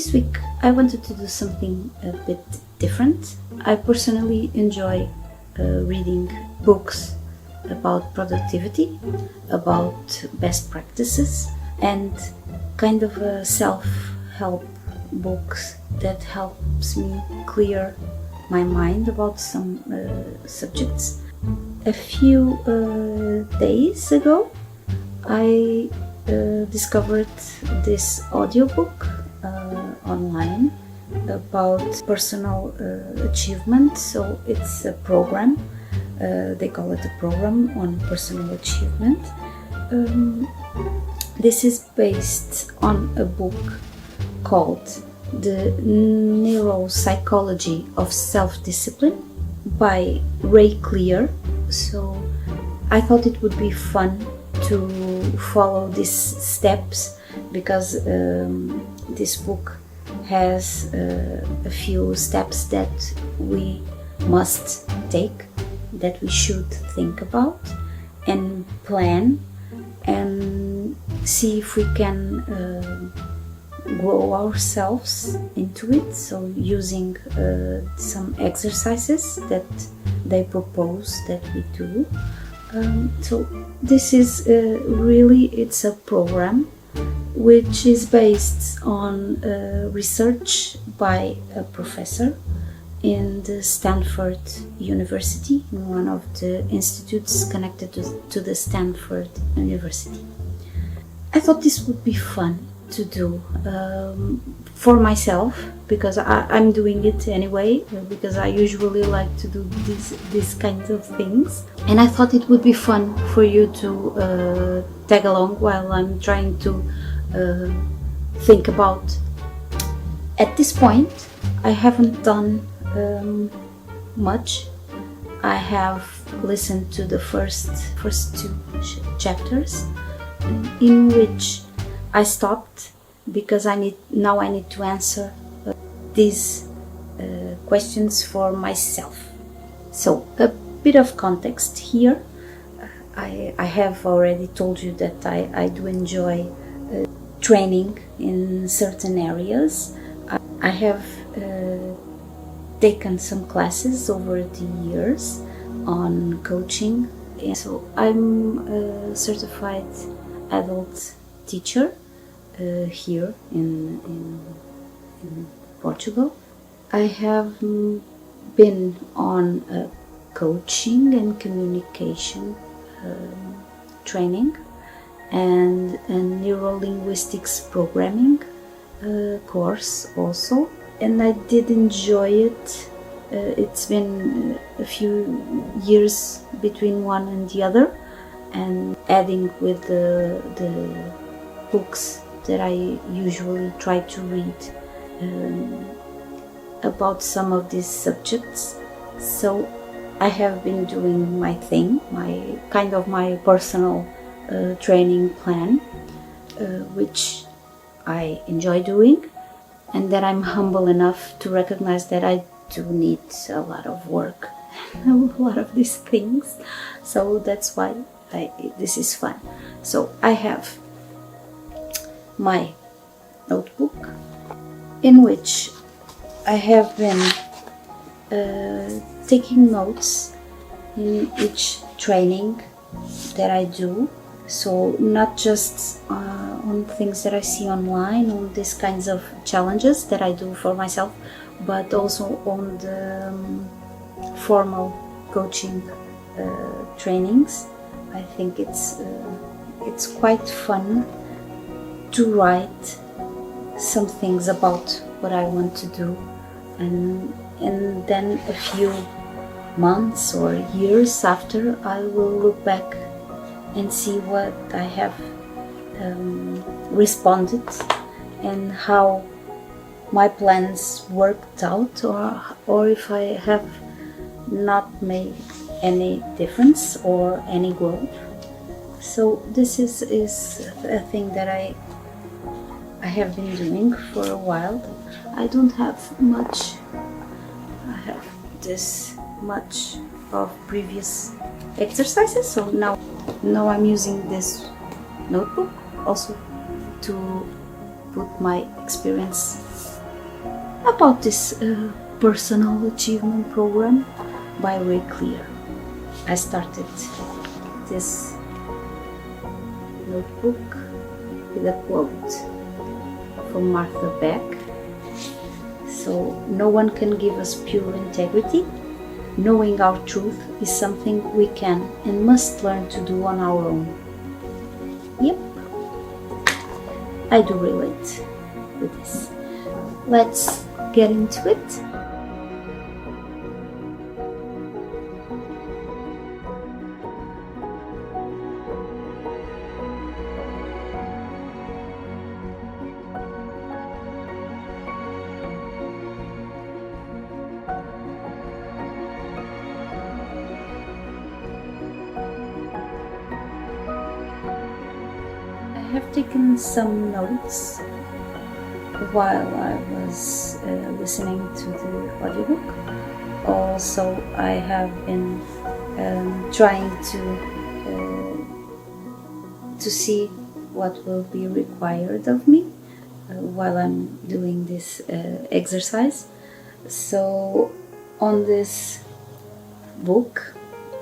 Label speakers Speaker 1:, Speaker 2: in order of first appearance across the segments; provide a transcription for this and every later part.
Speaker 1: this week I wanted to do something a bit different. I personally enjoy reading books about productivity, about best practices, and kind of self-help books that helps me clear my mind about some subjects. A few days ago I discovered this audiobook online about personal achievement. So it's a program, they call it a program on personal achievement. This is based on a book called The Neuropsychology of Self Discipline by Ray Clear. So I thought it would be fun to follow these steps because this book has a few steps that we must take, that we should think about and plan and see if we can grow ourselves into it. So using some exercises that they propose that we do. So this is it's a program which is based on research by a professor in the Stanford University, in one of the institutes connected to the Stanford University. I thought this would be fun to do for myself, because I'm doing it anyway, because I usually like to do these kinds of things, and I thought it would be fun for you to tag along while I'm trying to think about. At this point I haven't done much. I have listened to the first two chapters, in which I stopped because I need to answer these questions for myself. So a bit of context here. I have already told you that I do enjoy training in certain areas. I have taken some classes over the years on coaching. So I'm a certified adult teacher here in Portugal. I have been on a coaching and communication training and a neurolinguistics programming course also, and I did enjoy it. It's been a few years between one and the other, and adding with the books that I usually try to read about some of these subjects. So I have been doing my thing, my personal training plan, which I enjoy doing, and that I'm humble enough to recognize that I do need a lot of work, a lot of these things. So that's why this is fun. So I have my notebook in which I have been taking notes in each training that I do. So not just on things that I see online, on these kinds of challenges that I do for myself, but also on the formal coaching trainings. I think it's quite fun to write some things about what I want to do, and then a few months or years after, I will look back and see what I have responded and how my plans worked out, or if I have not made any difference or any growth. So this is a thing that I have been doing for a while. I don't have much. I have this much of previous exercises, so now I'm using this notebook also to put my experience about this personal achievement program by Ray Clear. I started this notebook with a quote from Martha Beck. So, no one can give us pure integrity. Knowing our truth is something we can and must learn to do on our own. Yep, I do relate with this. Let's get into it. I have taken some notes while I was listening to the audiobook. Also, I have been trying to see what will be required of me while I'm doing this exercise. So, on this book,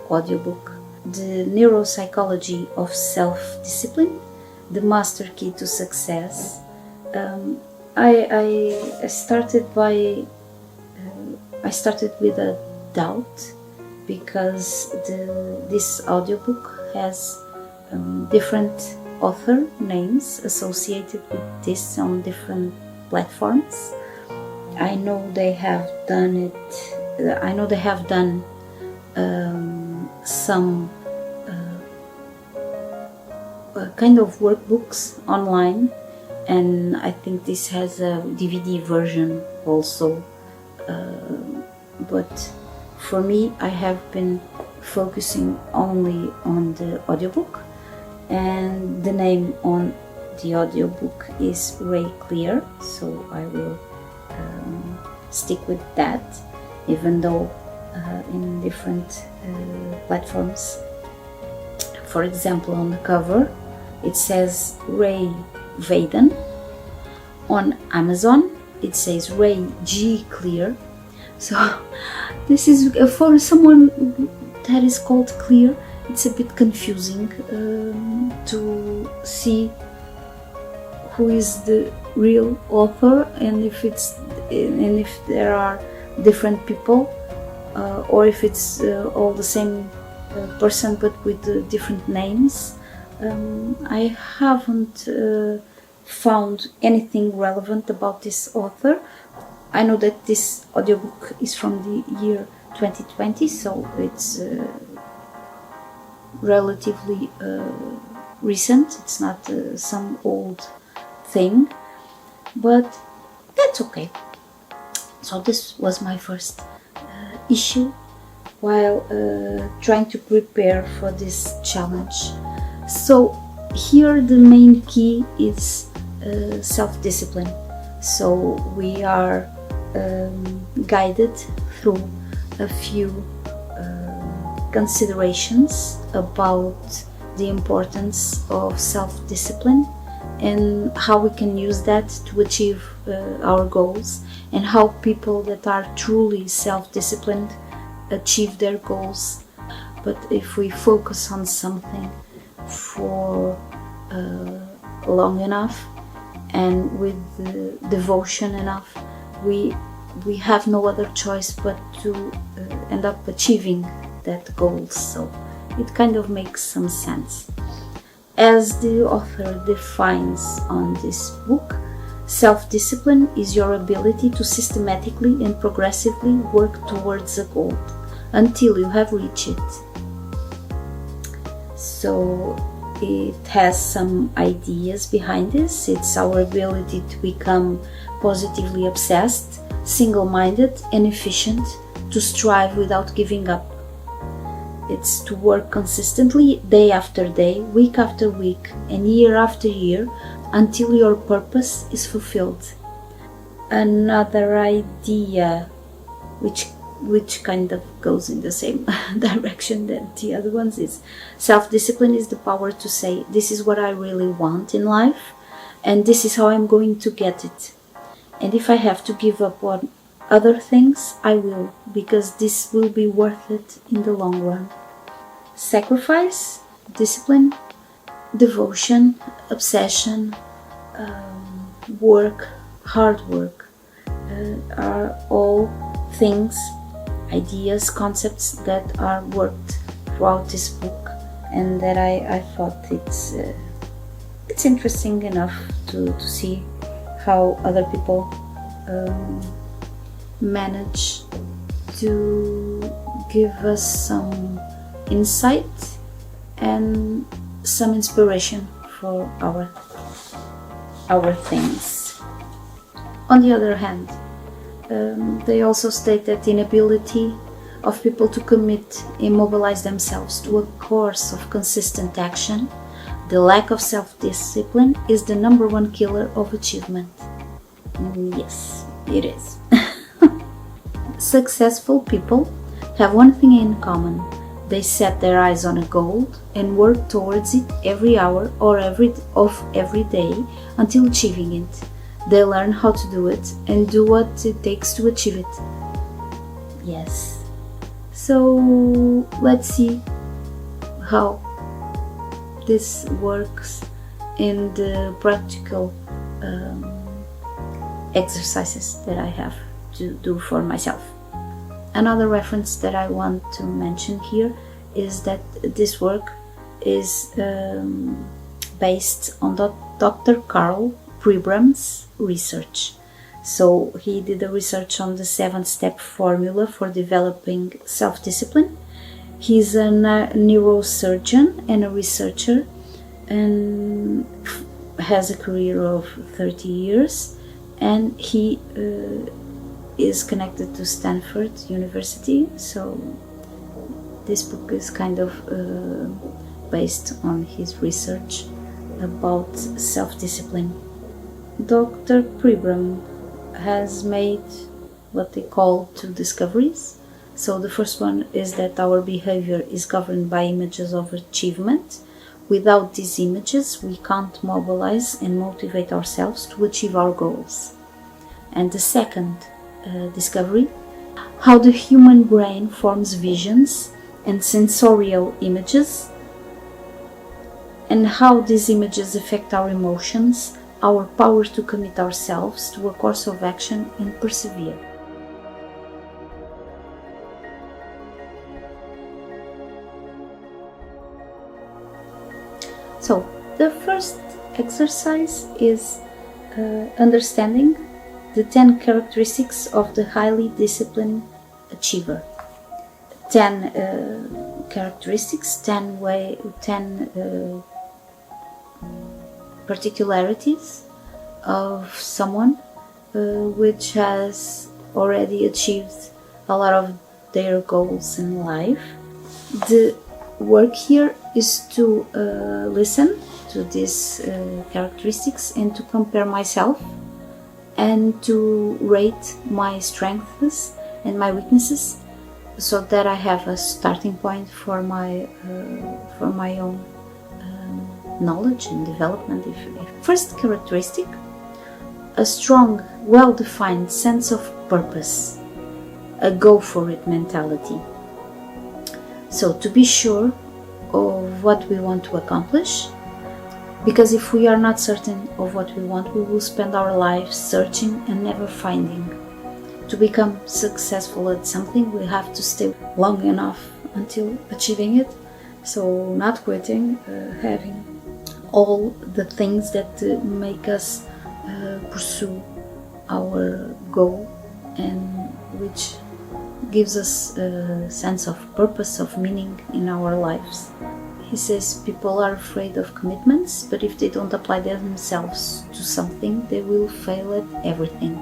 Speaker 1: audiobook, The Neuropsychology of Self Discipline, The Master Key to Success, I started with a doubt because this audiobook has different author names associated with this on different platforms. I know they have done it. I know they have done some kind of workbooks online, and I think this has a DVD version also. But for me, I have been focusing only on the audiobook, and the name on the audiobook is Ray Clear, so I will stick with that, even though in different platforms. For example, on the cover it says Ray Vaden. On Amazon it says Ray G Clear. So this is for someone that is called Clear. It's a bit confusing to see who is the real author and if there are different people or if it's all the same person but with different names. I haven't found anything relevant about this author. I know that this audiobook is from the year 2020, so it's relatively recent. It's not some old thing, but that's okay. So this was my first issue while trying to prepare for this challenge. So here the main key is self-discipline. So we are guided through a few considerations about the importance of self-discipline and how we can use that to achieve our goals, and how people that are truly self-disciplined achieve their goals. But if we focus on something for long enough and with devotion enough, we have no other choice but to end up achieving that goal. So it kind of makes some sense. As the author defines on this book, self-discipline is your ability to systematically and progressively work towards a goal until you have reached it. So it has some ideas behind this. It's our ability to become positively obsessed, single-minded and efficient, to strive without giving up. It's to work consistently day after day, week after week and year after year until your purpose is fulfilled. Another idea which kind of goes in the same direction that the other ones is self-discipline is the power to say, this is what I really want in life and this is how I'm going to get it. And if I have to give up on other things, I will, because this will be worth it in the long run. Sacrifice, discipline, devotion, obsession, work, hard work are all things, ideas, concepts that are worked throughout this book, and that I thought it's interesting enough to see how other people manage to give us some insight and some inspiration for our things. On the other hand, they also state that the inability of people to commit, immobilize themselves to a course of consistent action, the lack of self-discipline, is the number one killer of achievement. Yes, it is. Successful people have one thing in common. They set their eyes on a goal and work towards it every hour or every day until achieving it. They learn how to do it and do what it takes to achieve it. Yes. So let's see how this works in the practical exercises that I have to do for myself. Another reference that I want to mention here is that this work is based on Dr. Carl Pribram's research. So he did a research on the 7-step formula for developing self-discipline. He's a neurosurgeon and a researcher, and has a career of 30 years, and he is connected to Stanford University, so this book is kind of based on his research about self-discipline. Dr. Pribram has made what they call 2 discoveries. So the first one is that our behavior is governed by images of achievement. Without these images, we can't mobilize and motivate ourselves to achieve our goals. And the second discovery, how the human brain forms visions and sensorial images, and how these images affect our emotions, our power to commit ourselves to a course of action and persevere. So, the first exercise is understanding the 10 characteristics of the highly disciplined achiever. 10 characteristics, 10 particularities of someone which has already achieved a lot of their goals in life. The work here is to listen to these characteristics and to compare myself and to rate my strengths and my weaknesses, so that I have a starting point for my own knowledge and development. First characteristic, a strong, well-defined sense of purpose, a go-for-it mentality. So to be sure of what we want to accomplish, because if we are not certain of what we want, we will spend our lives searching and never finding. To become successful at something, we have to stay long enough until achieving it. So not quitting, having all the things that make us pursue our goal, and which gives us a sense of purpose, of meaning in our lives. He says people are afraid of commitments, but if they don't apply themselves to something, they will fail at everything.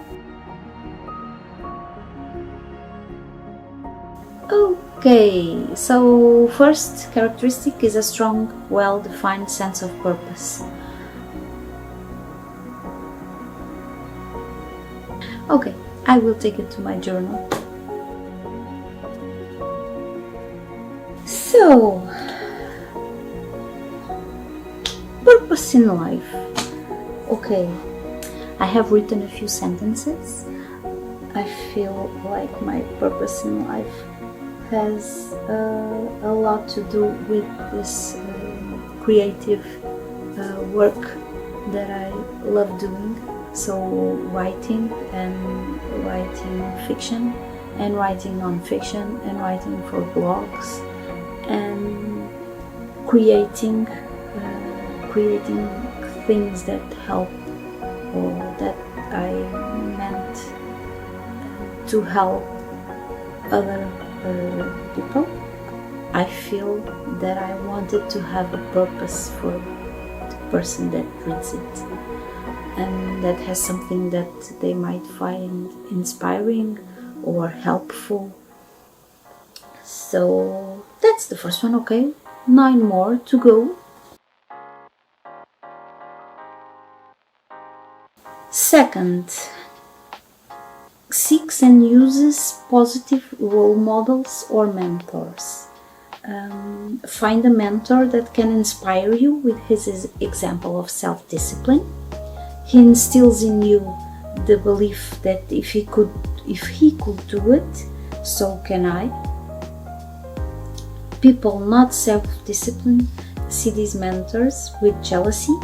Speaker 1: Okay, so first characteristic is a strong, well-defined sense of purpose. Okay, I will take it to my journal. So, purpose in life. Okay, I have written a few sentences. I feel like my purpose in life has a lot to do with this creative work that I love doing. So writing fiction and writing non-fiction and writing for blogs and creating things that help or that I meant to help other people. I feel that I wanted to have a purpose for the person that reads it, and that has something that they might find inspiring or helpful. So that's the first one. Okay, 9 more to go. Second, seeks and uses positive role models or mentors. Find a mentor that can inspire you with his example of self-discipline. He instills in you the belief that if he could do it, so can I. People not self-disciplined see these mentors with jealousy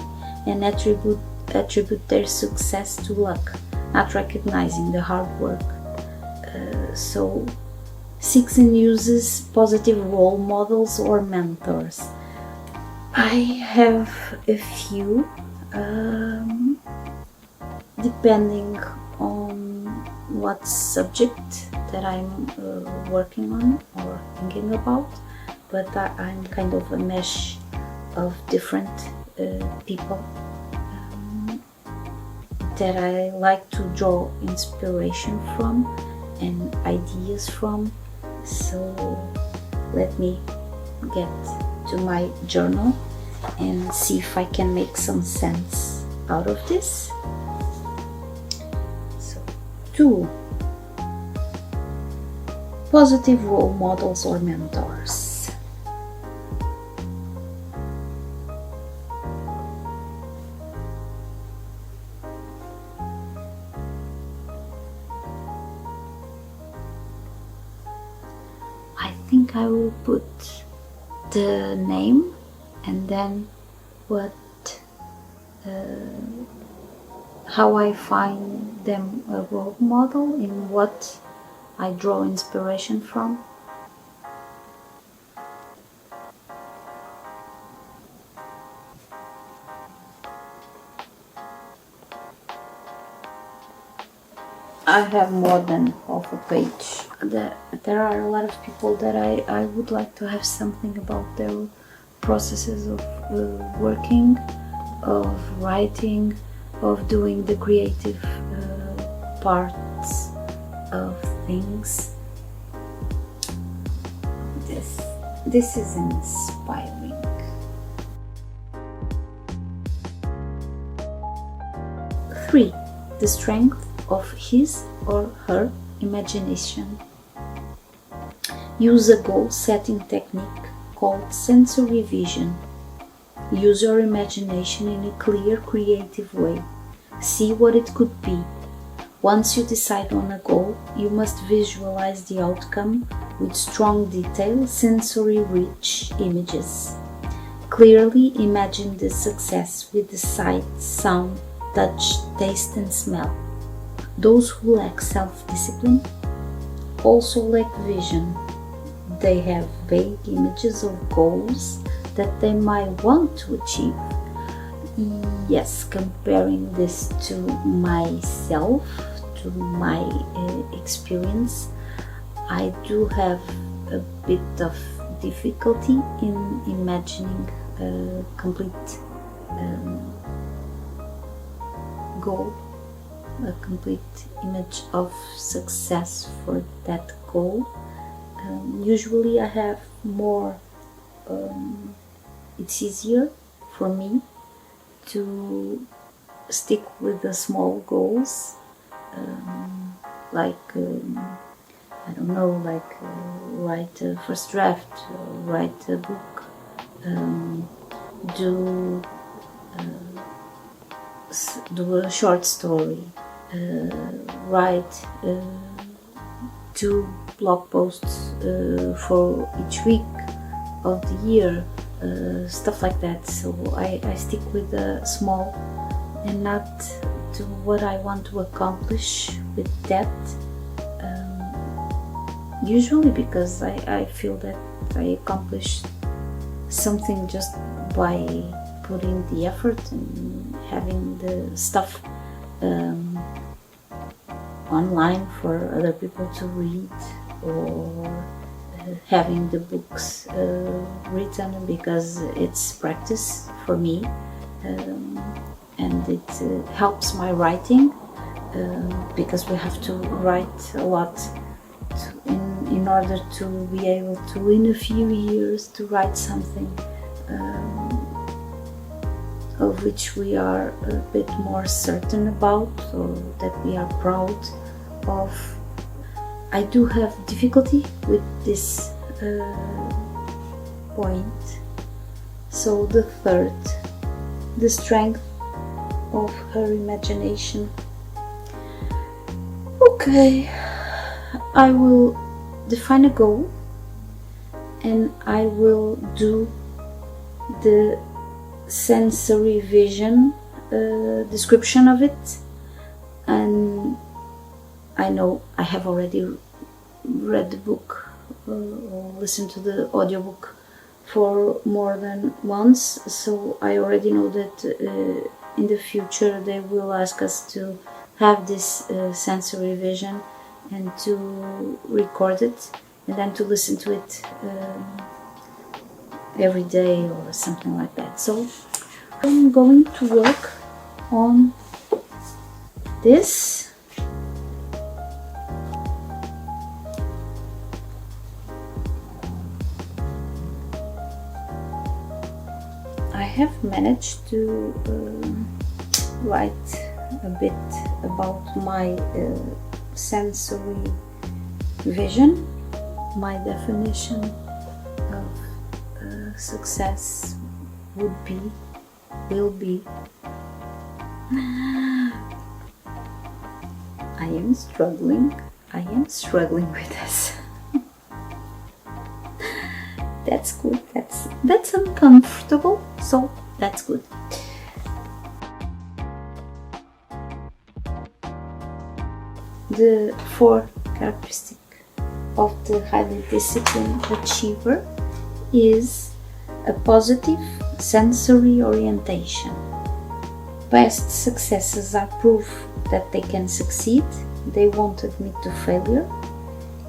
Speaker 1: and attribute their success to luck, not recognizing the hard work. So seeks and uses positive role models or mentors. I have a few, depending on what subject that I'm working on or thinking about, but I'm kind of a mesh of different people that I like to draw inspiration from and ideas from. So let me get to my journal and see if I can make some sense out of this. So 2, positive role models or mentors. I think I will put the name and then how I find them a role model, in what I draw inspiration from. I have more than half a page. There are a lot of people that I would like to have something about their processes of working, of writing, of doing the creative parts of things. This is inspiring. 3, the strength of his or her imagination. Use a goal-setting technique called sensory vision. Use your imagination in a clear, creative way. See what it could be. Once you decide on a goal, you must visualize the outcome with strong detail, sensory-rich images. Clearly imagine the success with the sight, sound, touch, taste, and smell. Those who lack self-discipline also lack vision. They have vague images of goals that they might want to achieve. Yes, comparing this to myself, to my experience, I do have a bit of difficulty in imagining a complete goal, a complete image of success for that goal. Usually I have more, it's easier for me to stick with the small goals, I don't know, write a first draft, write a book, do do a short story, write 2 blog posts for each week of the year, stuff like that. So I stick with the small and not to what I want to accomplish with that. Usually because I feel that I accomplish something just by putting the effort and having the stuff online for other people to read, or having the books written because it's practice for me, and it helps my writing, because we have to write a lot in order to be able to, in a few years, to write something of which we are a bit more certain about, or that we are proud of. I do have difficulty with this point. So the third, the strength of her imagination. Okay, I will define a goal and I will do the sensory vision description of it. And I know I have already read the book or listened to the audiobook for more than once, so I already know that in the future they will ask us to have this sensory vision and to record it and then to listen to it every day or something like that. So I'm going to work on this. I have managed to write a bit about my sensory vision. My definition of success will be I am struggling with this. That's good. That's uncomfortable, so that's good. The 4 characteristic of the highly disciplined achiever is a positive sensory orientation. Past successes are proof that they can succeed. They won't admit to failure.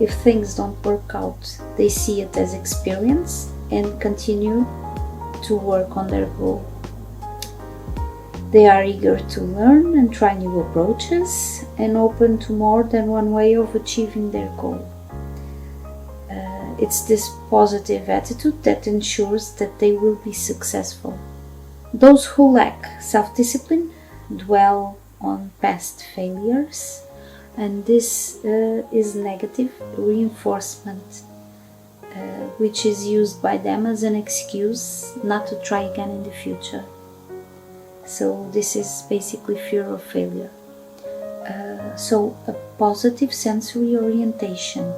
Speaker 1: If things don't work out, they see it as experience and continue to work on their goal. They are eager to learn and try new approaches and open to more than one way of achieving their goal. It's this positive attitude that ensures that they will be successful. Those who lack self-discipline dwell on past failures, and this is negative reinforcement, which is used by them as an excuse not to try again in the future. So this is basically fear of failure. So a positive sensory orientation,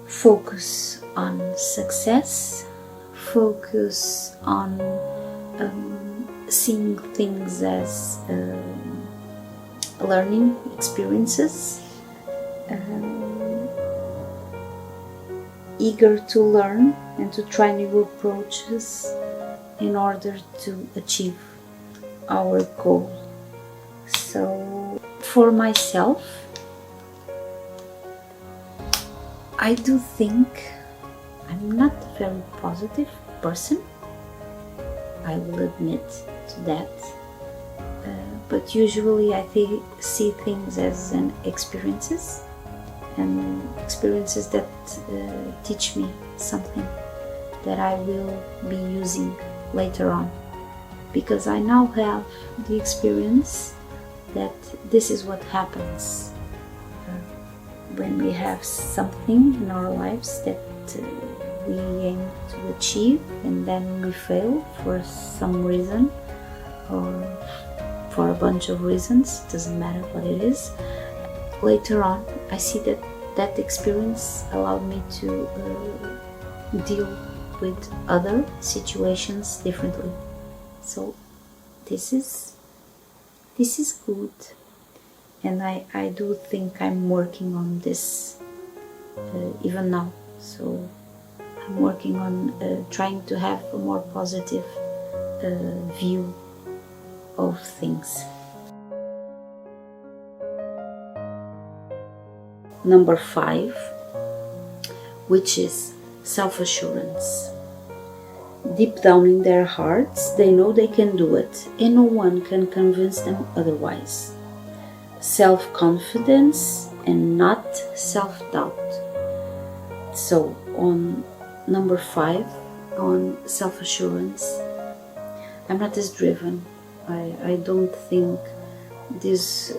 Speaker 1: focus on success, focus on seeing things as learning experiences, eager to learn and to try new approaches in order to achieve our goal. So for myself, I do think I'm not a very positive person. I will admit to that. But usually I see things as experiences, and experiences that teach me something that I will be using later on. Because I now have the experience that this is what happens when we have something in our lives that we aim to achieve and then we fail for some reason or for a bunch of reasons, doesn't matter what it is. Later on, I see that that experience allowed me to deal with other situations differently. So this is good, and I do think I'm working on this even now. So I'm working on trying to have a more positive view of things. Number 5, which is self-assurance. Deep down in their hearts, they know they can do it, and no one can convince them otherwise. Self-confidence and not self-doubt. So on number 5, on self-assurance, I'm not as driven. I don't think these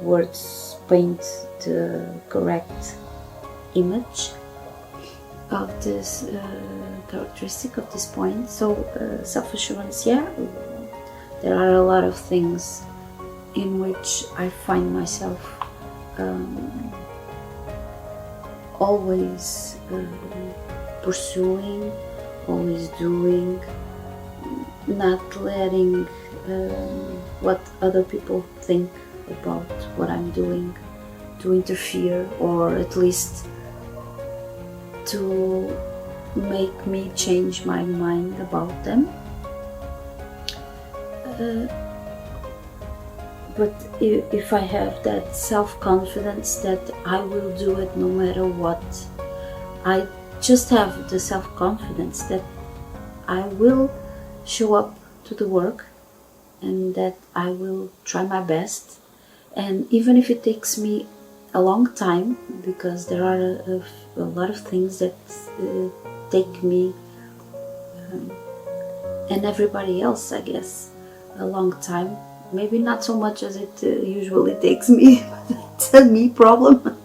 Speaker 1: words paint the correct image of this characteristic of this point. So self-assurance, yeah, there are a lot of things in which I find myself always pursuing, always doing, not letting what other people think about what I'm doing to interfere, or at least to make me change my mind about them. But if I have that self-confidence that I will do it no matter what, I just have the self-confidence that I will show up to the work and that I will try my best. And even if it takes me a long time, because there are a lot of things that take me and everybody else, I guess, a long time. Maybe not so much as it usually takes me. It's a me problem.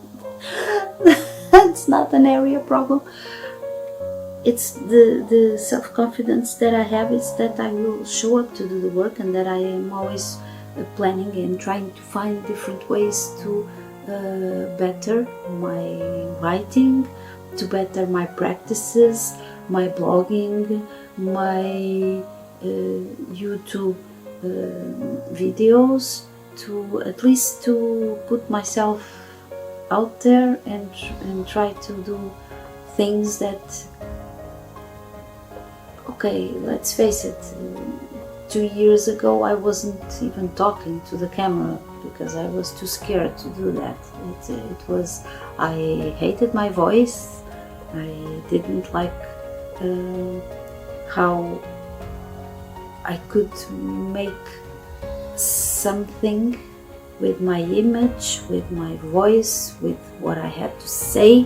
Speaker 1: It's not an area problem. It's the self-confidence that I have is that I will show up to do the work, and that I am always planning and trying to find different ways to better my writing, to better my practices, my blogging, my YouTube videos, to at least to put myself out there and try to do things that, okay, let's face it, 2 years ago I wasn't even talking to the camera because I was too scared to do that. It was, I hated my voice, I didn't like how I could make something with my image, with my voice, with what I had to say,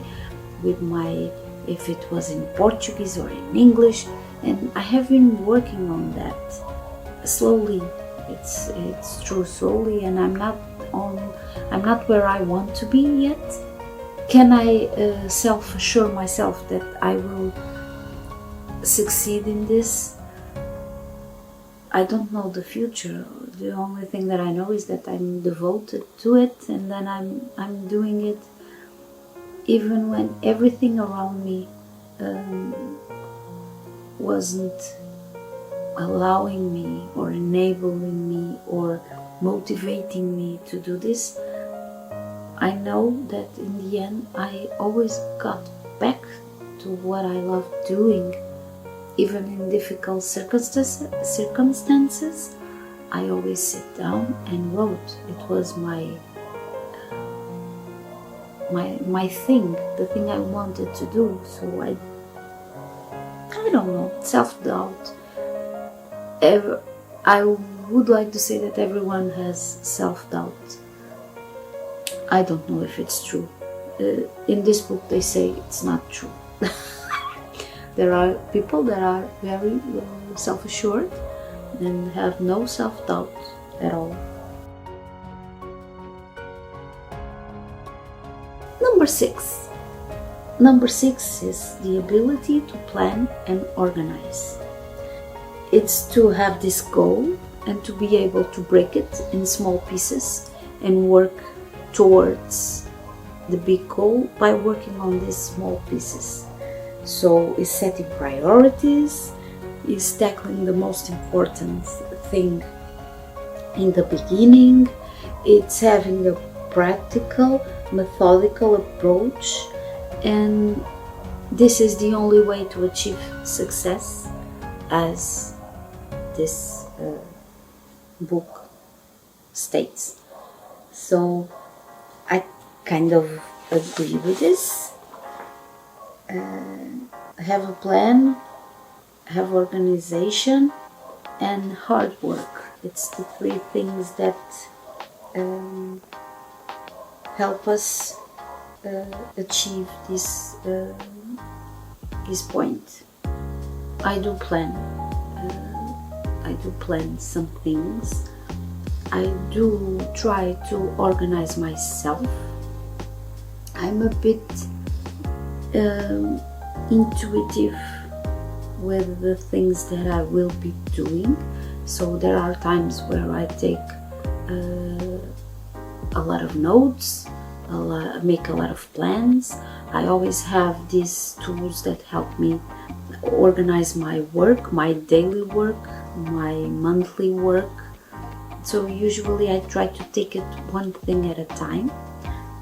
Speaker 1: with my, if it was in Portuguese or in English, and I have been working on that slowly. It's true, slowly, and I'm not where I want to be yet. Can I self-assure myself that I will succeed in this? I don't know the future. The only thing that I know is that I'm devoted to it, and then I'm doing it even when everything around me wasn't allowing me or enabling me or motivating me to do this. I know that in the end I always got back to what I love doing. Even in difficult circumstances, I always sit down and wrote. It was my thing, the thing I wanted to do. So I don't know, self-doubt. I would like to say that everyone has self-doubt. I don't know if it's true. In this book they say it's not true. There are people that are very self-assured and have no self-doubt at all. Number 6. Number 6 is the ability to plan and organize. It's to have this goal and to be able to break it in small pieces and work towards the big goal by working on these small pieces. So is setting priorities, is tackling the most important thing in the beginning, it's having a practical, methodical approach, and this is the only way to achieve success, as this book states. So I kind of agree with this. Have a plan, have organization, and hard work. It's the three things that help us achieve this point. I do plan. I do plan some things. I do try to organize myself. I'm a bit intuitive with the things that I will be doing. So there are times where I take a lot of notes, make a lot of plans. I always have these tools that help me organize my work, my daily work, my monthly work. So usually I try to take it one thing at a time.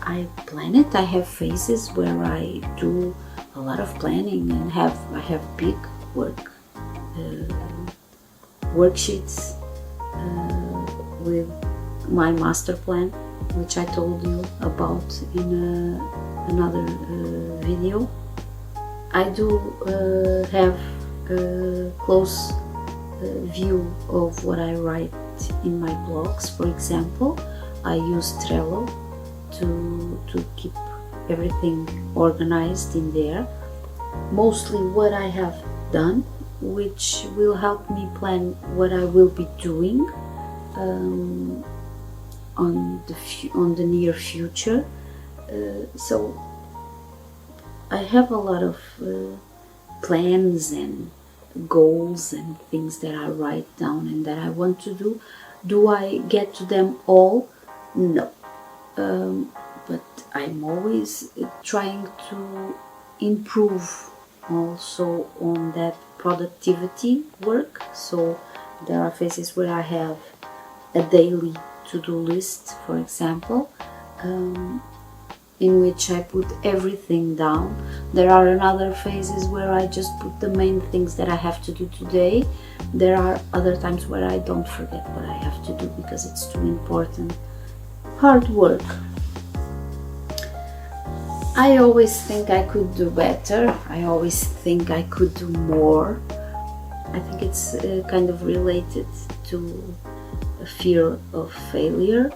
Speaker 1: I plan it. I have phases where I do a lot of planning and I have big worksheets with my master plan, which I told you about in another video. I do have a close view of what I write in my blogs. For example, I use Trello to keep everything organized in there. Mostly what I have done, which will help me plan what I will be doing on the near future. So I have a lot of plans and goals and things that I write down and that I want to do. Do I get to them all? No. But I'm always trying to improve also on that productivity work. So there are phases where I have a daily to-do list, for example, in which I put everything down. There are another phases where I just put the main things that I have to do today. There are other times where I don't forget what I have to do because it's too important. Hard work. I always think I could do better. I always think I could do more. I think it's kind of related to a fear of failure,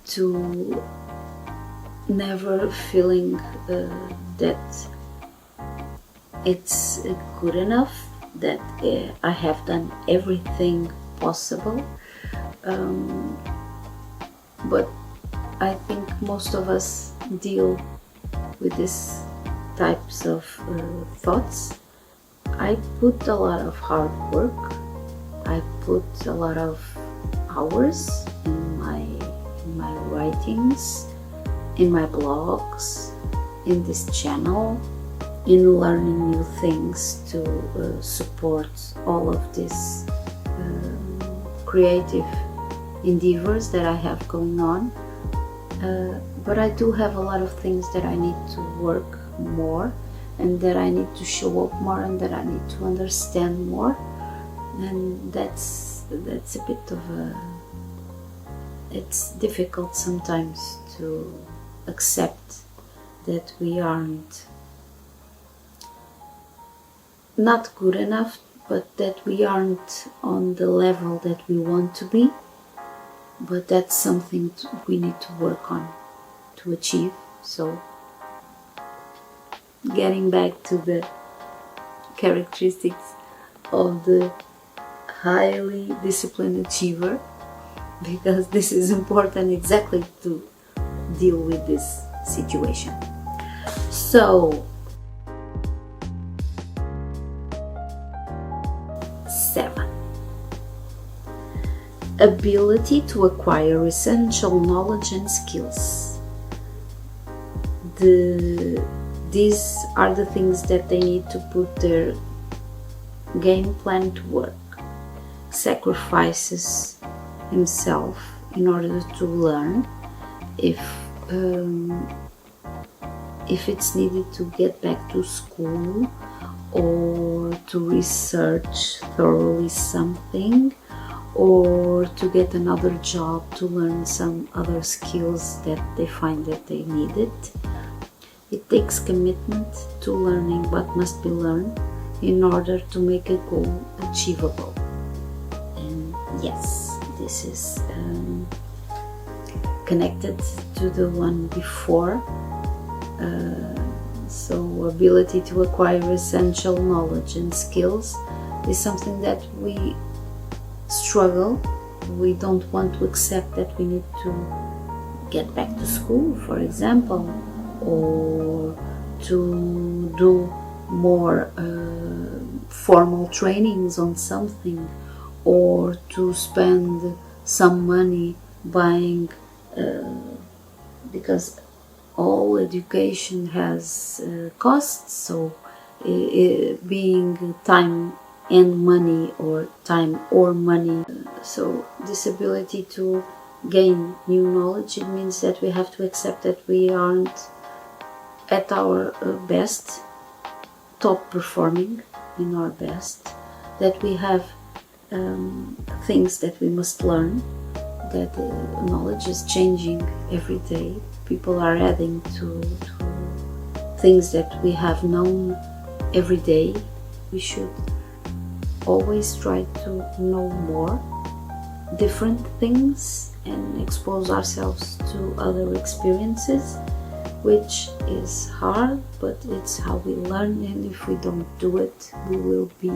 Speaker 1: to never feeling that it's good enough, that I have done everything possible. But I think most of us deal with these types of thoughts. I put a lot of hard work. I put a lot of hours in my writings, in my blogs, in this channel, in learning new things to support all of these creative endeavors that I have going on. But I do have a lot of things that I need to work more, and that I need to show up more, and that I need to understand more. And that's a bit of it's difficult sometimes to accept that we aren't not good enough, but that we aren't on the level that we want to be. But that's something we need to work on to achieve. So getting back to the characteristics of the highly disciplined achiever, because this is important exactly to deal with this situation. So 7. ability to acquire essential knowledge and skills. These are the things that they need to put their game plan to work. Sacrifices himself in order to learn, if it's needed to get back to school or to research thoroughly something, or to get another job to learn some other skills that they find that they needed. It takes commitment to learning what must be learned in order to make a goal achievable. And yes, this is connected to the one before. So ability to acquire essential knowledge and skills is something that we struggle. We don't want to accept that we need to get back to school, for example, or to do more formal trainings on something, or to spend some money buying, because all education has costs, so being time and money, or time or money. So this ability to gain new knowledge, it means that we have to accept that we aren't at our best, top performing in our best, that we have things that we must learn, that knowledge is changing every day. People are adding to things that we have known every day. We should always try to know more, different things, and expose ourselves to other experiences, which is hard, but it's how we learn. And if we don't do it, we will be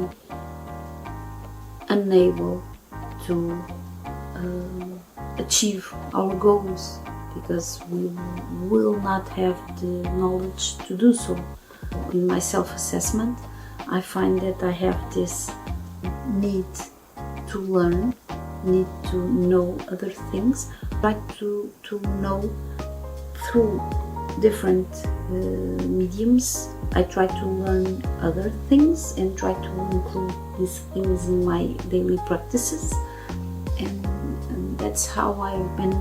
Speaker 1: unable to achieve our goals, because we will not have the knowledge to do so. In my self-assessment, I find that I have this need to learn, need to know other things, like to know through different mediums. I try to learn other things and try to include these things in my daily practices, and that's how I've been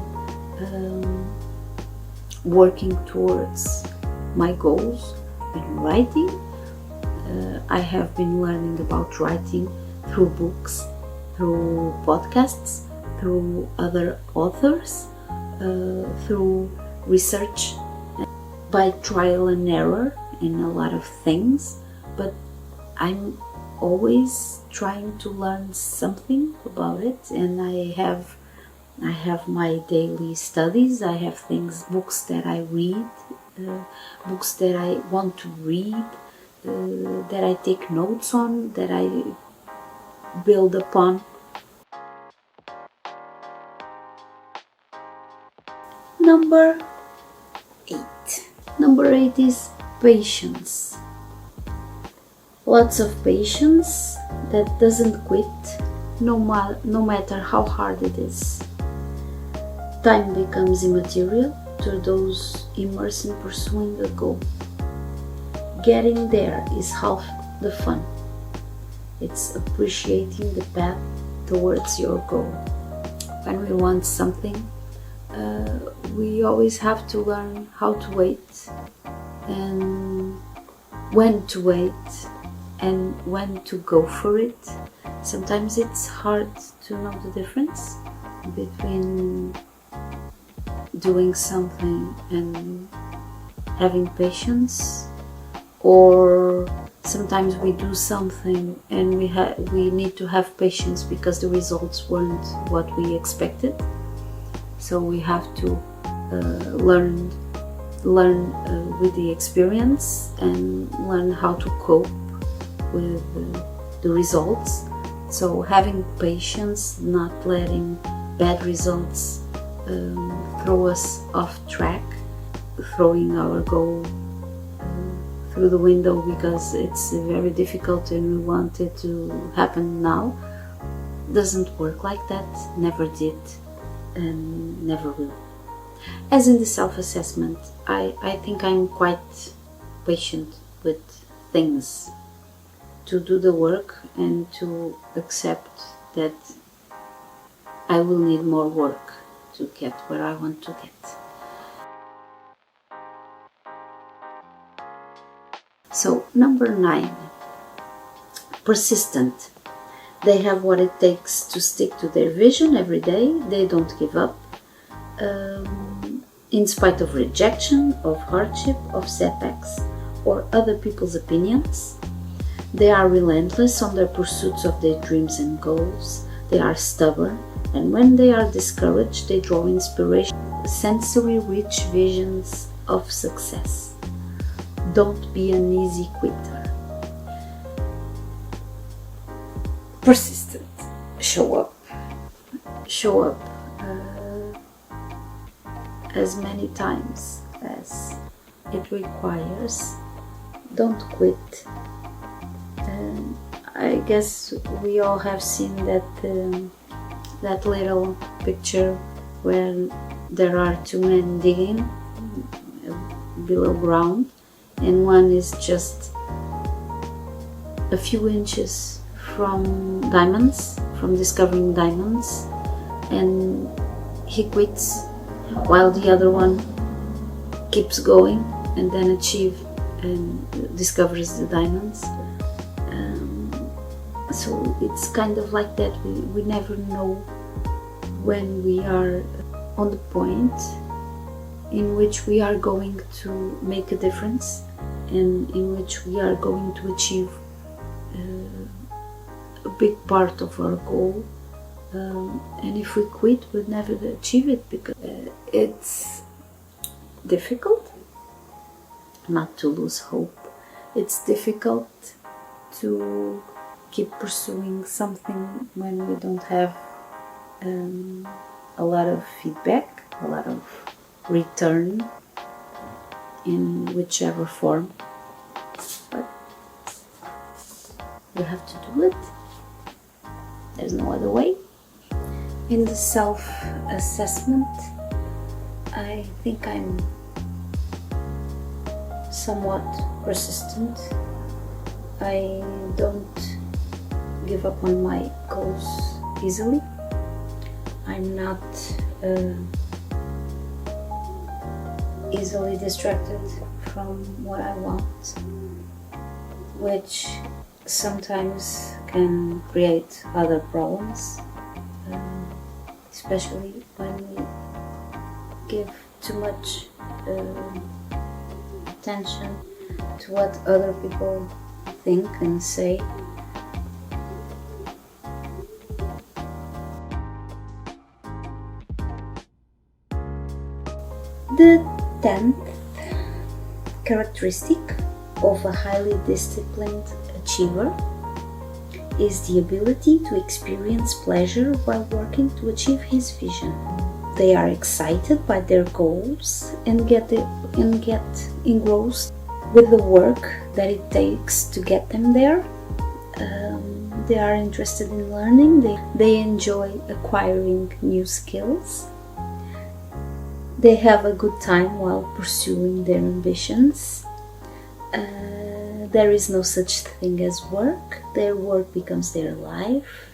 Speaker 1: working towards my goals in writing. I have been learning about writing through books, through podcasts, through other authors, through research, by trial and error in a lot of things, but I'm always trying to learn something about it. And I have my daily studies. I have books that I read, books that I want to read, that I take notes on, that I build upon. Number 8. Number 8 is patience. Lots of patience that doesn't quit, no matter how hard it is. Time becomes immaterial to those immersed in pursuing a goal. Getting there is half the fun. It's appreciating the path towards your goal. When we want something, we always have to learn how to wait, and when to wait, and when to go for it. Sometimes it's hard to know the difference between doing something and having patience, or sometimes we do something and we need to have patience because the results weren't what we expected. So we have to learn with the experience and learn how to cope with the results. So having patience, not letting bad results throw us off track, throwing our goal through the window because it's very difficult and we want it to happen now. doesn't work like that, never did, and never will. As in the self-assessment, I think I'm quite patient with things, to do the work and to accept that I will need more work to get where I want to get. So, number 9, persistent. They have what it takes to stick to their vision every day. They don't give up. In spite of rejection, of hardship, of setbacks, or other people's opinions. They are relentless on their pursuits of their dreams and goals. They are stubborn, and when they are discouraged, they draw inspiration, sensory-rich visions of success. Don't be an easy quitter. Persistent. Show up. Show up as many times as it requires. Don't quit. I guess we all have seen that little picture where there are two men digging below ground, and one is just a few inches from diamonds, from discovering diamonds, and he quits, while the other one keeps going and then discovers the diamonds. So it's kind of like that. We never know when we are on the point in which we are going to make a difference and in which we are going to achieve a big part of our goal. And if we quit, we'll never achieve it, because it's difficult not to lose hope. It's difficult to keep pursuing something when we don't have a lot of feedback, a lot of return in whichever form. But we have to do it. There's no other way. In the self-assessment, I think I'm somewhat persistent. I don't give up on my goals easily. I'm not easily distracted from what I want, which sometimes can create other problems, especially when we give too much attention to what other people think and say. The 10th characteristic of a highly disciplined achiever is the ability to experience pleasure while working to achieve his vision. They are excited by their goals and get engrossed with the work that it takes to get them there. They are interested in learning. They enjoy acquiring new skills. They have a good time while pursuing their ambitions. There is no such thing as work. Their work becomes their life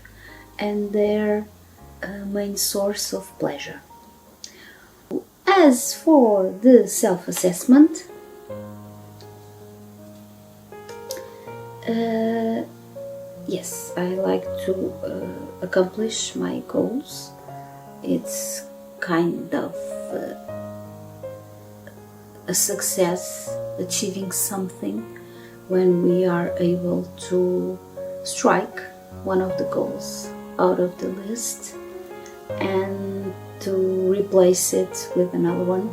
Speaker 1: and their main source of pleasure. As for the self-assessment, yes, I like to accomplish my goals. It's kind of a success, achieving something when we are able to strike one of the goals out of the list and to replace it with another one.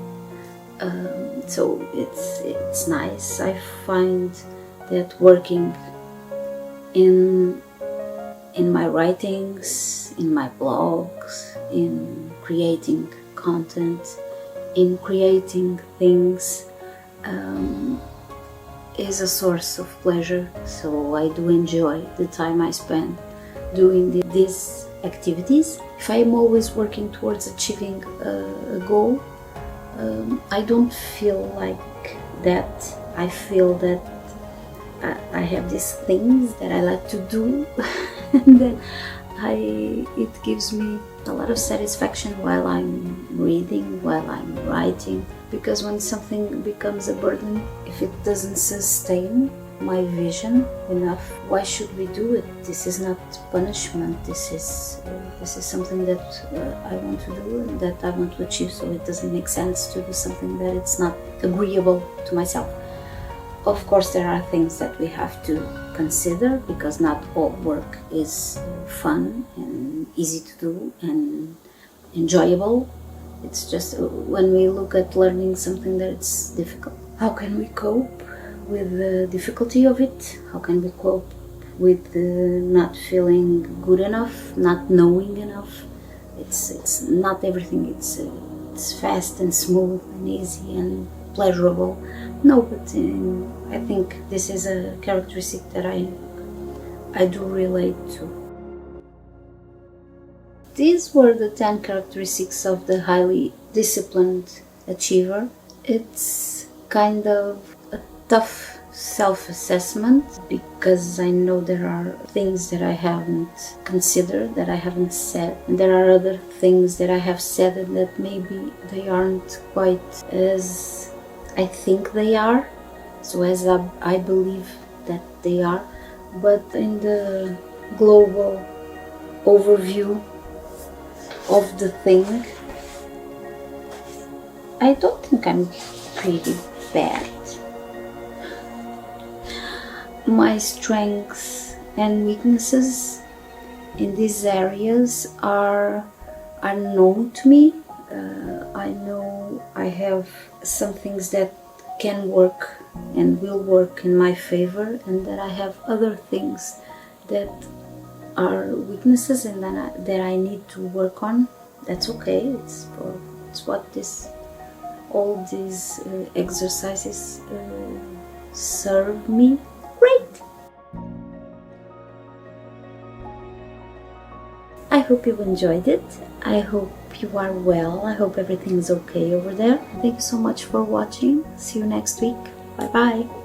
Speaker 1: So it's nice. I find that working in my writings, in my blogs, in creating content, in creating things, is a source of pleasure. So I do enjoy the time I spend doing this activities. If I'm always working towards achieving a goal, I don't feel like that. I feel that I have these things that I like to do and then it gives me a lot of satisfaction while I'm reading, while I'm writing, because when something becomes a burden, if it doesn't sustain my vision enough, why should we do it? This is not punishment. This is something that I want to do and that I want to achieve, so it doesn't make sense to do something that it's not agreeable to myself. Of course, there are things that we have to consider, because not all work is fun and easy to do and enjoyable. It's just when we look at learning something that it's difficult. How can we cope with the difficulty of it? How can we cope with not feeling good enough, not knowing enough? It's not everything. It's fast and smooth and easy and pleasurable. No, but I think this is a characteristic that I do relate to. These were the 10 characteristics of the highly disciplined achiever. It's kind of a tough self-assessment, because I know there are things that I haven't considered, that I haven't said, and there are other things that I have said and that maybe they aren't quite as I think they are, so as I believe that they are. But in the global overview of the thing, I don't think I'm pretty bad. My strengths and weaknesses in these areas are known to me. I know I have some things that can work and will work in my favor, and that I have other things that are weaknesses and that I need to work on. That's okay. It's what all these exercises serve me. Great! I hope you enjoyed it. I hope you are well. I hope everything's okay over there. Thank you so much for watching. See you next week. Bye bye.